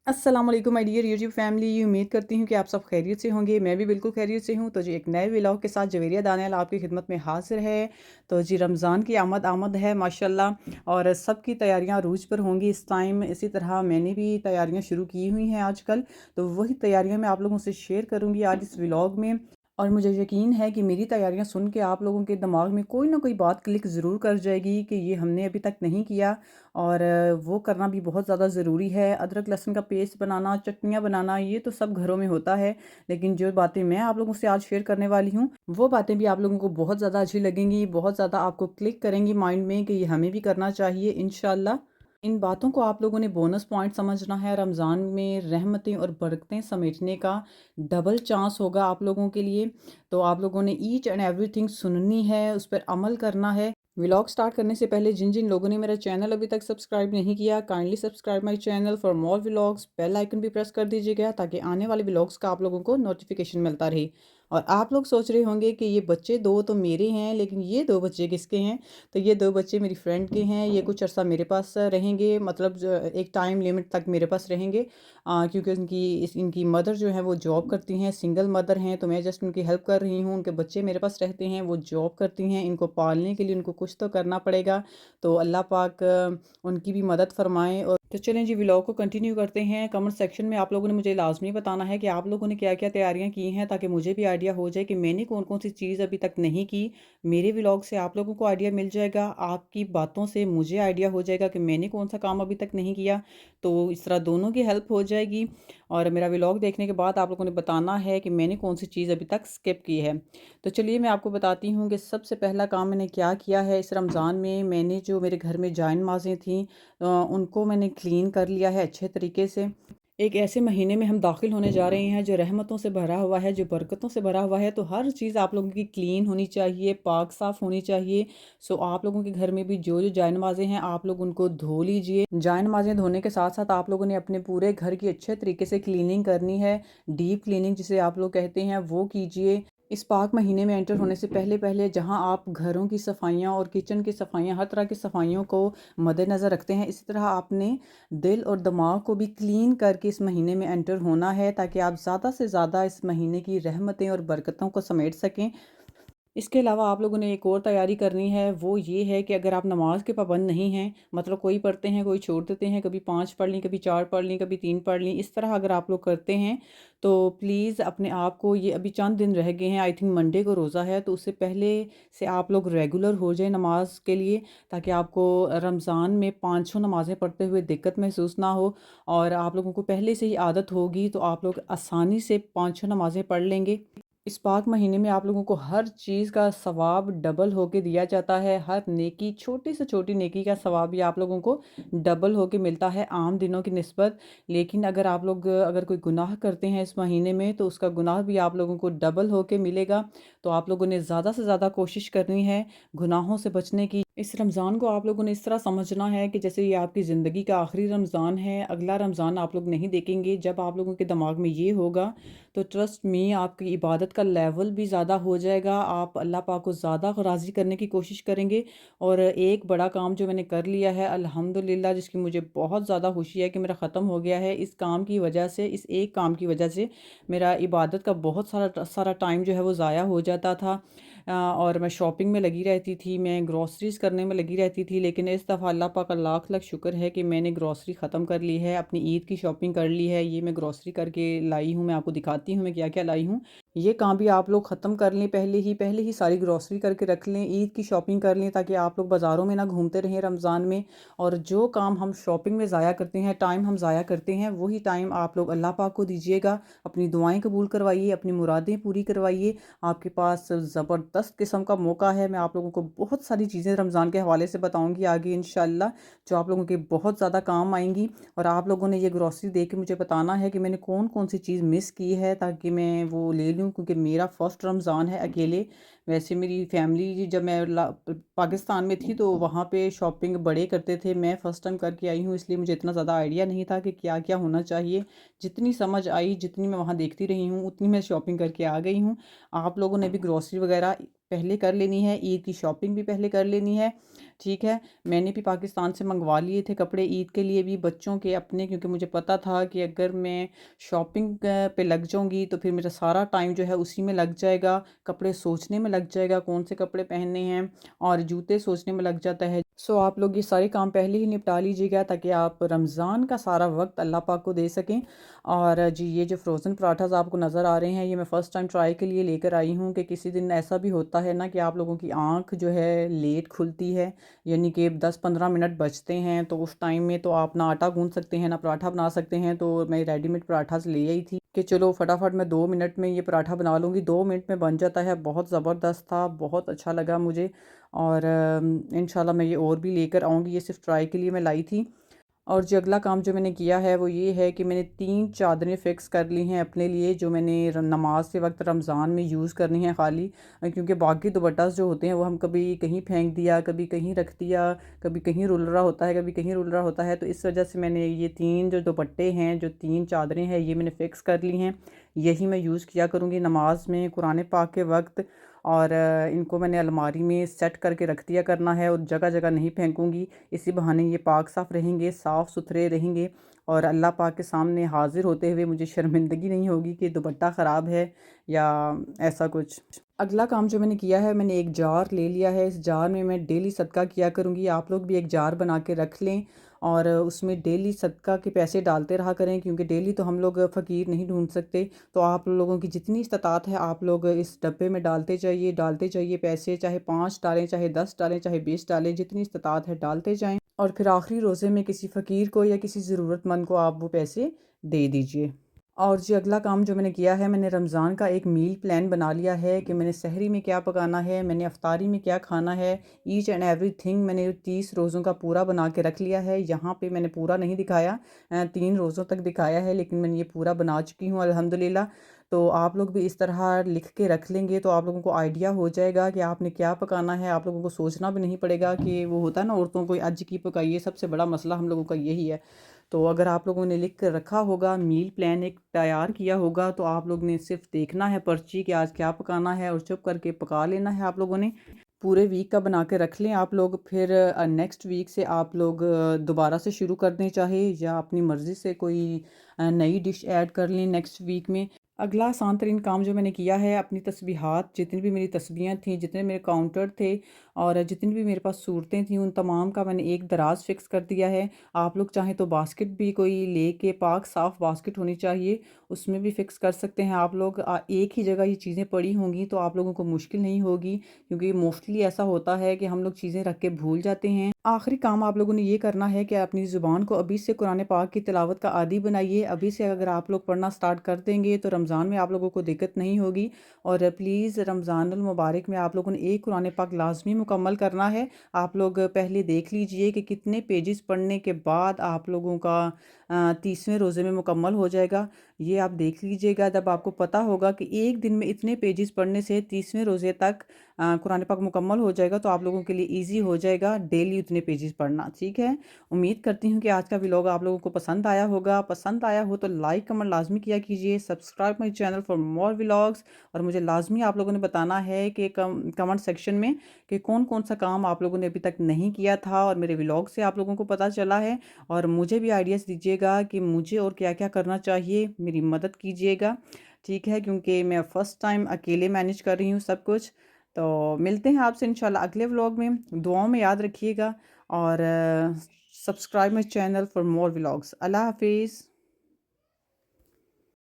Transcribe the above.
अस्सलाम वालेकुम my dear YouTube family. उम्मीद करती हूँ कि आप सब खैरियत से होंगे। मैं भी बिल्कुल खैरियत से हूँ। तो जी एक नए व्लॉग के साथ जवेरिया दानियाल आपकी खिदमत में हाजिर है। तो जी रमज़ान की आमद आमद है माशाल्लाह, और सबकी तैयारियां अरूज पर होंगी इस टाइम। इसी तरह मैंने भी तैयारियां शुरू की हुई हैं आजकल। तो वही तैयारियां मैं आप लोगों से शेयर करूँगी आज इस व्लॉग में। और मुझे यकीन है कि मेरी तैयारियां सुन के आप लोगों के दिमाग में कोई ना कोई बात क्लिक ज़रूर कर जाएगी कि ये हमने अभी तक नहीं किया, और वो करना भी बहुत ज़्यादा ज़रूरी है। अदरक लहसुन का पेस्ट बनाना, चटनियाँ बनाना, ये तो सब घरों में होता है। लेकिन जो बातें मैं आप लोगों से आज शेयर करने वाली हूँ, वो बातें भी आप लोगों को बहुत ज़्यादा अच्छी लगेंगी, बहुत ज़्यादा आपको क्लिक करेंगी माइंड में कि ये हमें भी करना चाहिए इंशाल्लाह। इन बातों को आप लोगों ने बोनस पॉइंट समझना है। रमज़ान में रहमतें और बरकतें समेटने का डबल चांस होगा आप लोगों के लिए। तो आप लोगों ने ईच एंड एवरीथिंग सुननी है, उस पर अमल करना है। व्लॉग स्टार्ट करने से पहले जिन जिन लोगों ने मेरा चैनल अभी तक सब्सक्राइब नहीं किया, kindly subscribe my channel for more vlogs. Bell icon भी प्रेस कर दीजिएगा ताकि आने वाले व्लॉग्स का आप लोगों को नोटिफिकेशन मिलता रहे। और आप लोग सोच रहे होंगे कि ये बच्चे दो तो मेरे हैं, लेकिन ये दो बच्चे किसके हैं? तो ये दो बच्चे मेरी फ्रेंड के हैं। ये कुछ अर्सा मेरे पास रहेंगे, मतलब एक टाइम लिमिट तक मेरे पास रहेंगे, क्योंकि इनकी मदर जो है वो जॉब करती हैं, सिंगल मदर हैं। तो मैं जस्ट उनकी हेल्प कर रही हूँ। उनके बच्चे मेरे पास रहते हैं, वो जॉब करती हैं। इनको पालने के लिए उनको कुछ तो करना पड़ेगा। तो अल्लाह पाक उनकी भी मदद फरमाए। और तो चलें जी व्लॉग को कंटिन्यू करते हैं। कमेंट सेक्शन में आप लोगों ने मुझे लाजमी बताना है कि आप लोगों ने क्या क्या तैयारियां की हैं, ताकि मुझे भी आइडिया हो जाए कि मैंने कौन कौन सी चीज़ अभी तक नहीं की। मेरे व्लॉग से आप लोगों को आइडिया मिल जाएगा, आपकी बातों से मुझे आइडिया हो जाएगा कि मैंने कौन सा काम अभी तक नहीं किया। तो इस तरह दोनों की हेल्प हो जाएगी। और मेरा व्लॉग देखने के बाद आप लोगों ने बताना है कि मैंने कौन सी चीज़ अभी तक स्किप की है। तो चलिए मैं आपको बताती हूँ कि सबसे पहला काम मैंने क्या किया है इस रमज़ान में। मैंने जो मेरे घर में जान नमाज़ें थीं, उनको मैंने क्लीन कर लिया है अच्छे तरीके से। एक ऐसे महीने में हम दाखिल होने जा रहे हैं जो रहमतों से भरा हुआ है, जो बरकतों से भरा हुआ है। तो हर चीज़ आप लोगों की क्लीन होनी चाहिए, पाक साफ़ होनी चाहिए। सो आप लोगों के घर में भी जो जो जाय नमाज़ें हैं, आप लोग उनको धो लीजिए। जाय नमाज़ें धोने के साथ साथ आप लोगों ने अपने पूरे घर की अच्छे तरीके से क्लीनिंग करनी है। डीप क्लीनिंग जिसे आप लोग कहते हैं, वो कीजिए। इस पाक महीने में एंटर होने से पहले पहले जहां आप घरों की सफाइयां और किचन की सफाइयां, हर तरह की सफाइयों को मद्देनज़र रखते हैं, इसी तरह आपने दिल और दिमाग को भी क्लीन करके इस महीने में एंटर होना है, ताकि आप ज़्यादा से ज़्यादा इस महीने की रहमतें और बरकतों को समेट सकें। इसके अलावा आप लोगों ने एक और तैयारी करनी है, वो ये है कि अगर आप नमाज के पाबंद नहीं हैं, मतलब कोई पढ़ते हैं कोई छोड़ देते हैं, कभी 5 पढ़ ली, कभी 4 पढ़ ली, कभी 3 पढ़ ली, इस तरह अगर आप लोग करते हैं तो प्लीज़ अपने आप को, ये अभी चंद दिन रह गए हैं, आई थिंक मंडे को रोज़ा है, तो उससे पहले से आप लोग रेगुलर हो जाए नमाज के लिए, ताकि आपको रमज़ान में 500 नमाज़ें पढ़ते हुए दिक्कत महसूस ना हो। और आप लोगों को पहले से ही आदत होगी तो आप लोग आसानी से 500 नमाज़ें पढ़ लेंगे। इस पाक महीने में आप लोगों को हर चीज़ का सवाब डबल होके दिया जाता है। हर नेकी, छोटी से छोटी नेकी का सवाब भी आप लोगों को डबल होके मिलता है आम दिनों की निस्बत। लेकिन अगर आप लोग अगर कोई गुनाह करते हैं इस महीने में, तो उसका गुनाह भी आप लोगों को डबल होके मिलेगा। तो आप लोगों ने ज़्यादा से ज़्यादा कोशिश करनी है गुनाहों से बचने की। इस रमज़ान को आप लोगों ने इस तरह समझना है कि जैसे ये आपकी ज़िंदगी का आखिरी रमज़ान है, अगला रमज़ान आप लोग नहीं देखेंगे। जब आप लोगों के दिमाग में ये होगा, तो ट्रस्ट मी, आपकी इबादत का लेवल भी ज़्यादा हो जाएगा। आप अल्लाह पाक को ज़्यादा राज़ी करने की कोशिश करेंगे। और एक बड़ा काम जो मैंने कर लिया है अल्हम्दुलिल्लाह, जिसकी मुझे बहुत ज़्यादा खुशी है कि मेरा ख़त्म हो गया है। इस काम की वजह से, इस एक काम की वजह से मेरा इबादत का बहुत सारा सारा टाइम जो है वो ज़ाया हो जाता था। और मैं शॉपिंग में लगी रहती थी, मैं ग्रॉसरीज़ करने में लगी रहती थी। लेकिन इस दफ़ा अल्लाह पाक का लाख लाख शुक्र है कि मैंने ग्रॉसरी ख़त्म कर ली है, अपनी ईद की शॉपिंग कर ली है। ये मैं ग्रॉसरी करके लाई हूँ, मैं आपको दिखाती हूँ मैं क्या क्या लाई हूँ। ये काम भी आप लोग ख़त्म कर लें, पहले ही सारी ग्रॉसरी करके रख लें, ईद की शॉपिंग कर लें, ताकि आप लोग बाज़ारों में ना घूमते रहें रमज़ान में। और जो काम हम शॉपिंग में ज़ाया करते हैं, टाइम हम ज़ाया करते हैं, वही टाइम आप लोग अल्लाह पाक को दीजिएगा। अपनी दुआएं कबूल करवाइए, अपनी मुरादें पूरी करवाइए। आपके पास ज़बरदस्त किस्म का मौका है। मैं आप लोगों को बहुत सारी चीज़ें रमज़ान के हवाले से बताऊँगी आगे इंशाल्लाह, जो आप लोगों के बहुत ज़्यादा काम आएँगी। और आप लोगों ने ये ग्रॉसरी देख के मुझे बताना है कि मैंने कौन कौन सी चीज़ मिस की है, ताकि मैं वो ले लूँ, क्योंकि मेरा फ़र्स्ट रमज़ान है अकेले। वैसे मेरी फैमिली जब मैं पाकिस्तान में थी तो वहाँ पे शॉपिंग बड़े करते थे, मैं फ़र्स्ट टाइम करके आई हूँ, इसलिए मुझे इतना ज़्यादा आइडिया नहीं था कि क्या क्या होना चाहिए। जितनी समझ आई, जितनी मैं वहाँ देखती रही हूँ, उतनी मैं शॉपिंग करके आ गई हूँ। आप लोगों ने भी ग्रॉसरी वगैरह पहले कर लेनी है, ईद की शॉपिंग भी पहले कर लेनी है, ठीक है। मैंने भी पाकिस्तान से मंगवा लिए थे कपड़े ईद के लिए भी, बच्चों के अपने, क्योंकि मुझे पता था कि अगर मैं शॉपिंग पे लग जाऊंगी तो फिर मेरा सारा टाइम जो है उसी में लग जाएगा, कपड़े सोचने में लग जाएगा कौन से कपड़े पहनने हैं, और जूते सोचने में लग जाता है। सो आप लोग ये सारे काम पहले ही निपटा लीजिएगा ताकि आप रमज़ान का सारा वक्त अल्लाह पाक को दे सकें। और जी ये जो फ्रोज़न पराठास आपको नज़र आ रहे हैं, ये मैं फ़र्स्ट टाइम ट्राई के लिए लेकर आई हूँ कि किसी दिन ऐसा भी होता है ना कि आप लोगों की आँख जो है लेट खुलती है, यानी कि 10-15 मिनट बचते हैं, तो उस टाइम में तो आप ना आटा गूँथ सकते हैं ना पराठा बना सकते हैं। तो मैं रेडीमेड पराठास ले आई थी कि चलो फटाफट मैं 2 मिनट में ये पराठा बना लूँगी, 2 मिनट में बन जाता है। बहुत ज़बरदस्त था, बहुत अच्छा लगा मुझे। और इंशाल्लाह मैं ये और भी लेकर आऊँगी, ये सिर्फ ट्राई के लिए मैं लाई थी। और जो अगला काम जो मैंने किया है वो ये है कि मैंने 3 चादरें फ़िक्स कर ली हैं अपने लिए, जो मैंने नमाज के वक्त रमज़ान में यूज़ करनी है खाली। क्योंकि बाकी दुपट्टास जो होते हैं वो हम कभी कहीं फेंक दिया, कभी कहीं रख दिया, कभी कहीं रुल रहा होता है, कभी कहीं रुल रहा होता है। तो इस वजह से मैंने ये 3 जो दुपट्टे हैं, जो 3 चादरें हैं, ये मैंने फ़िक्स कर ली हैं। यही मैं यूज़ किया करूँगी नमाज में कुरान पाक के वक्त। और इनको मैंने अलमारी में सेट करके रख दिया करना है और जगह जगह नहीं फेंकूँगी। इसी बहाने ये पाक साफ़ रहेंगे, साफ़ सुथरे रहेंगे, और अल्लाह पाक के सामने हाज़िर होते हुए मुझे शर्मिंदगी नहीं होगी कि दुपट्टा ख़राब है या ऐसा कुछ। अगला काम जो मैंने किया है, मैंने एक जार ले लिया है, इस जार में मैं डेली सदका किया करूँगी। आप लोग भी एक जार बना के रख लें और उसमें डेली सदका के पैसे डालते रहा करें, क्योंकि डेली तो हम लोग फ़कीर नहीं ढूंढ सकते। तो आप लोगों की जितनी इस्तात है आप लोग इस डब्बे में डालते जाइए पैसे, चाहे 5 डालें, चाहे 10 डालें, चाहे 20 डालें, जितनी इस्तात है डालते जाएं। और फिर आखिरी रोज़े में किसी फ़कीर को या किसी ज़रूरतमंद को आप वो पैसे दे दीजिए। और जी अगला काम जो मैंने किया है, मैंने रमज़ान का एक मील प्लान बना लिया है कि मैंने सहरी में क्या पकाना है, मैंने अफ्तारी में क्या खाना है। ईच एंड एवरीथिंग मैंने 30 रोज़ों का पूरा बना के रख लिया है। यहाँ पे मैंने पूरा नहीं दिखाया, 3 रोज़ों तक दिखाया है, लेकिन मैंने ये पूरा बना चुकी हूँ अल्हम्दुलिल्लाह। तो आप लोग भी इस तरह लिख के रख लेंगे तो आप लोगों को आइडिया हो जाएगा कि आपने क्या पकाना है। आप लोगों को सोचना भी नहीं पड़ेगा कि वो होता है ना औरतों को आज की पकाइए, सबसे बड़ा मसला हम लोगों का यही है। तो अगर आप लोगों ने लिख कर रखा होगा, मील प्लान एक तैयार किया होगा, तो आप लोग ने सिर्फ देखना है पर्ची कि आज क्या पकाना है और चुप करके पका लेना है। आप लोगों ने पूरे वीक का बना के रख लें आप लोग, फिर नेक्स्ट वीक से आप लोग दोबारा से शुरू कर दें चाहे, या अपनी मर्ज़ी से कोई नई डिश ऐड कर लें नेक्स्ट वीक में। अगला आसान तरीन काम जो मैंने किया है, अपनी तस्बीहात, जितनी भी मेरी तस्बीहें थी, जितने मेरे काउंटर थे और जितनी भी मेरे पास सूरतें थी, उन तमाम का मैंने एक दराज फ़िक्स कर दिया है। आप लोग चाहें तो बास्केट भी कोई लेके, पाक साफ़ बास्केट होनी चाहिए, उसमें भी फ़िक्स कर सकते हैं आप लोग। एक ही जगह ये चीज़ें पड़ी होंगी तो आप लोगों को मुश्किल नहीं होगी, क्योंकि मोस्टली ऐसा होता है कि हम लोग चीज़ें रख के भूल जाते हैं। आखिरी काम आप लोगों ने ये करना है कि अपनी ज़ुबान को अभी से कुरान पाक की तिलावत का आदी बनाइए। अभी से अगर आप लोग पढ़ना स्टार्ट कर देंगे तो रमज़ान में आप लोगों को दिक्कत नहीं होगी। और प्लीज़ रमज़ानुल मुबारक में आप लोगों ने एक कुरान पाक लाज़मी मुकम्मल करना है। आप लोग पहले देख लीजिए कि कितने पेजेस पढ़ने के बाद आप लोगों का 30वें रोज़े में मुकम्मल हो जाएगा। ये आप देख लीजिएगा, जब आपको पता होगा कि एक दिन में इतने पेजेस पढ़ने से 30वें रोज़े तक कुरान पाक मुकम्मल हो जाएगा, तो आप लोगों के लिए ईज़ी हो जाएगा डेली उतने पेजेस पढ़ना, ठीक है। उम्मीद करती हूँ कि आज का व्लॉग आप लोगों को पसंद आया होगा। पसंद आया हो तो लाइक कमेंट लाजमी किया कीजिए, subscribe my channel for more vlogs. और मुझे लाजमी आप लोगों ने बताना है कि कमेंट सेक्शन में कि कौन कौन सा काम आप लोगों ने अभी तक नहीं किया था और मेरे व्लॉग से आप लोगों को पता चला है। और मुझे भी आइडियाज़ दीजिएगा कि मुझे और क्या क्या करना चाहिए, मेरी मदद कीजिएगा, ठीक है, क्योंकि मैं फ़र्स्ट टाइम अकेले मैनेज कर रही हूँ सब कुछ। तो मिलते हैं आपसे इंशाल्लाह अगले व्लॉग में। दुआओं में याद रखिएगा और subscribe my channel for more vlogs. अल्लाह हाफिज़।